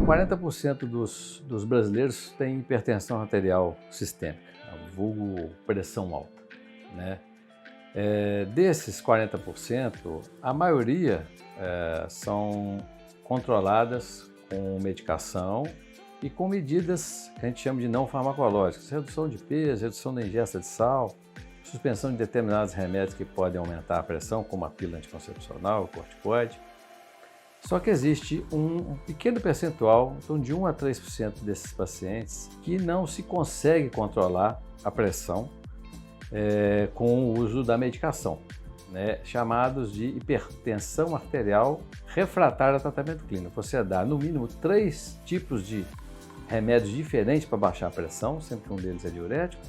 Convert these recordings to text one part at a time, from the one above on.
40% dos brasileiros têm hipertensão arterial sistêmica, vulgo pressão alta, né? Desses 40%, a maioria são controladas com medicação e com medidas que a gente chama de não farmacológicas, redução de peso, redução da ingesta de sal, suspensão de determinados remédios que podem aumentar a pressão, como a pílula anticoncepcional, o corticoide. Só que existe um pequeno percentual, então de 1 a 3% desses pacientes, que não se consegue controlar a pressão com o uso da medicação, né, chamados de hipertensão arterial refratária a tratamento clínico. Você dá no mínimo 3 tipos de remédios diferentes para baixar a pressão, sempre que um deles é diurético,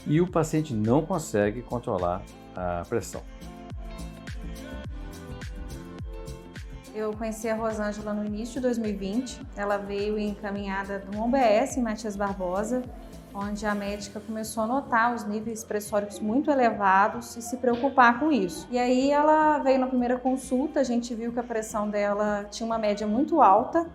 e o paciente não consegue controlar a pressão. Eu conheci a Rosângela no início de 2020, ela veio encaminhada de um OBS em Matias Barbosa, onde a médica começou a notar os níveis pressóricos muito elevados e se preocupar com isso. E aí ela veio na primeira consulta, a gente viu que a pressão dela tinha uma média muito alta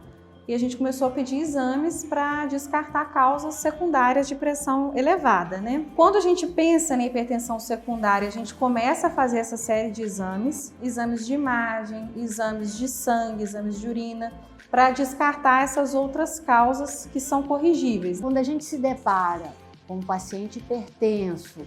e a gente começou a pedir exames para descartar causas secundárias de pressão elevada, né? Quando a gente pensa na hipertensão secundária, a gente começa a fazer essa série de exames de imagem, exames de sangue, exames de urina, para descartar essas outras causas que são corrigíveis. Quando a gente se depara com um paciente hipertenso,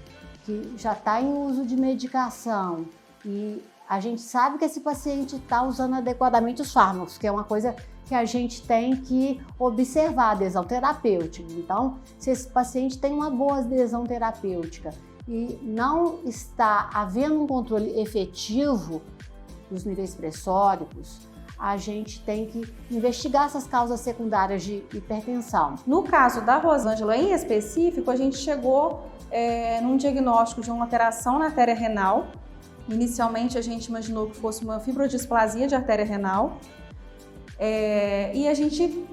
que já está em uso de medicação e a gente sabe que esse paciente está usando adequadamente os fármacos, que é uma coisa que a gente tem que observar, a adesão terapêutica. Então, se esse paciente tem uma boa adesão terapêutica e não está havendo um controle efetivo dos níveis pressóricos, a gente tem que investigar essas causas secundárias de hipertensão. No caso da Rosângela em específico, a gente chegou num diagnóstico de uma alteração na artéria renal. Inicialmente a gente imaginou que fosse uma fibrodisplasia de artéria renal. E a gente,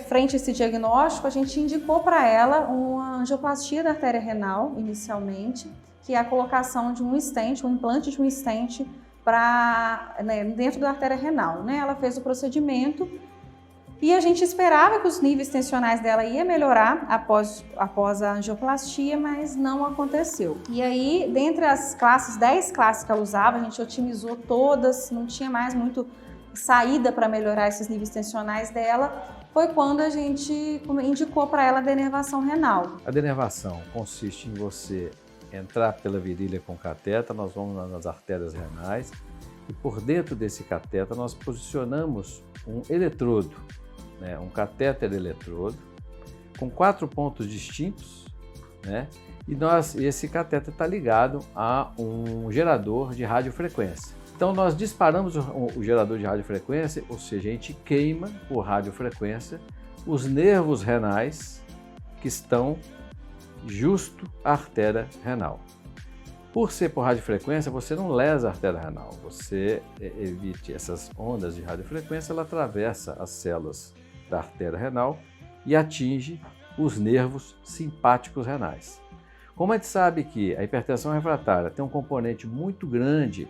frente a esse diagnóstico, a gente indicou para ela uma angioplastia da artéria renal, inicialmente, que é a colocação de um stent, um implante de um stent dentro da artéria renal, né? Ela fez o procedimento e a gente esperava que os níveis tensionais dela ia melhorar após a angioplastia, mas não aconteceu. E aí, dentre as 10 classes que ela usava, a gente otimizou todas, não tinha mais muito saída para melhorar esses níveis tensionais dela, foi quando a gente indicou para ela a denervação renal. A denervação consiste em você entrar pela virilha com catéter, nós vamos nas artérias renais e por dentro desse catéter nós posicionamos um eletrodo, né, um catéter eletrodo com 4 pontos distintos, né, e esse catéter está ligado a um gerador de radiofrequência. Então nós disparamos o gerador de radiofrequência, ou seja, a gente queima por radiofrequência os nervos renais que estão justo à artéria renal. Por ser por radiofrequência, você não lesa a artéria renal, você evite essas ondas de radiofrequência, ela atravessa as células da artéria renal e atinge os nervos simpáticos renais. Como a gente sabe que a hipertensão refratária tem um componente muito grande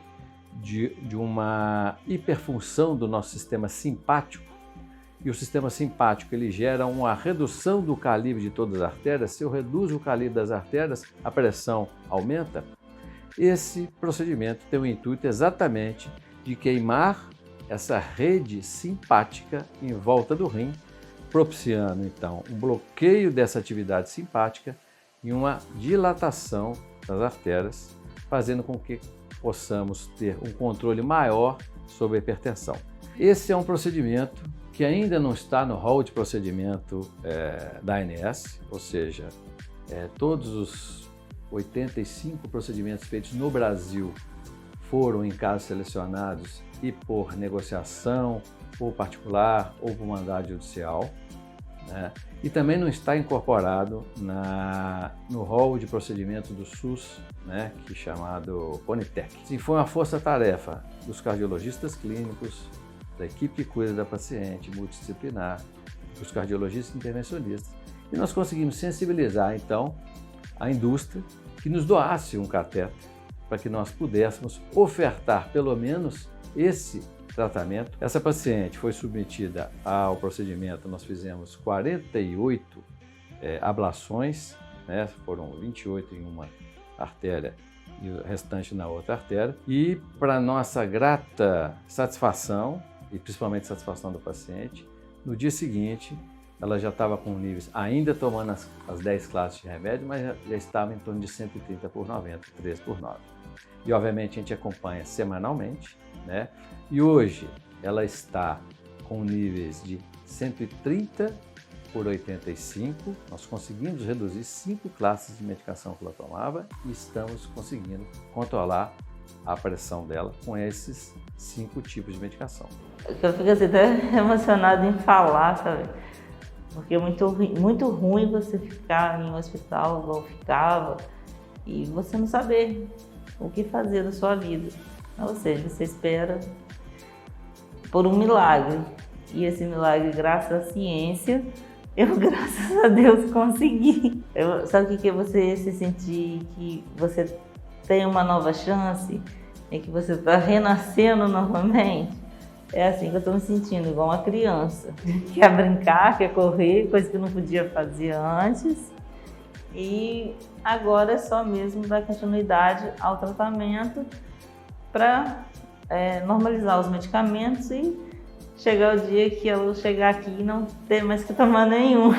de uma hiperfunção do nosso sistema simpático, e o sistema simpático ele gera uma redução do calibre de todas as artérias. Se eu reduzo o calibre das artérias, a pressão aumenta. Esse procedimento tem o intuito exatamente de queimar essa rede simpática em volta do rim, propiciando então um bloqueio dessa atividade simpática e uma dilatação das artérias, fazendo com que possamos ter um controle maior sobre a hipertensão. Esse é um procedimento que ainda não está no rol de procedimento da ANS, ou seja, todos os 85 procedimentos feitos no Brasil foram em casos selecionados e por negociação, ou particular, ou por mandado judicial, né? E também não está incorporado no rol de procedimento do SUS, né, que é chamado Conitec. Sim, foi uma força-tarefa dos cardiologistas clínicos, da equipe que cuida da paciente, multidisciplinar, dos cardiologistas intervencionistas. E nós conseguimos sensibilizar, então, a indústria que nos doasse um catéter para que nós pudéssemos ofertar, pelo menos, esse tratamento. Essa paciente foi submetida ao procedimento, nós fizemos 48 ablações, né? Foram 28 em uma artéria e o restante na outra artéria. E para nossa grata satisfação, e principalmente satisfação do paciente, no dia seguinte ela já estava com níveis, ainda tomando as 10 classes de remédio, mas já estava em torno de 130 por 90, 3 por 9. E obviamente a gente acompanha semanalmente, né? E hoje ela está com níveis de 130 por 85, nós conseguimos reduzir 5 classes de medicação que ela tomava e estamos conseguindo controlar a pressão dela com esses 5 tipos de medicação. Eu fico assim, até emocionado em falar, sabe? Porque é muito ruim você ficar em um hospital igual ficava e você não saber o que fazer da sua vida. Ou seja, você espera por um milagre. E esse milagre, graças à ciência, eu, graças a Deus, consegui. Sabe o que é você se sentir que você tem uma nova chance e que você está renascendo novamente? É assim que eu estou me sentindo, igual uma criança. Quer brincar, quer correr, coisa que eu não podia fazer antes. E agora é só mesmo dar continuidade ao tratamento para normalizar os medicamentos e chegar o dia que eu chegar aqui e não ter mais que tomar nenhum.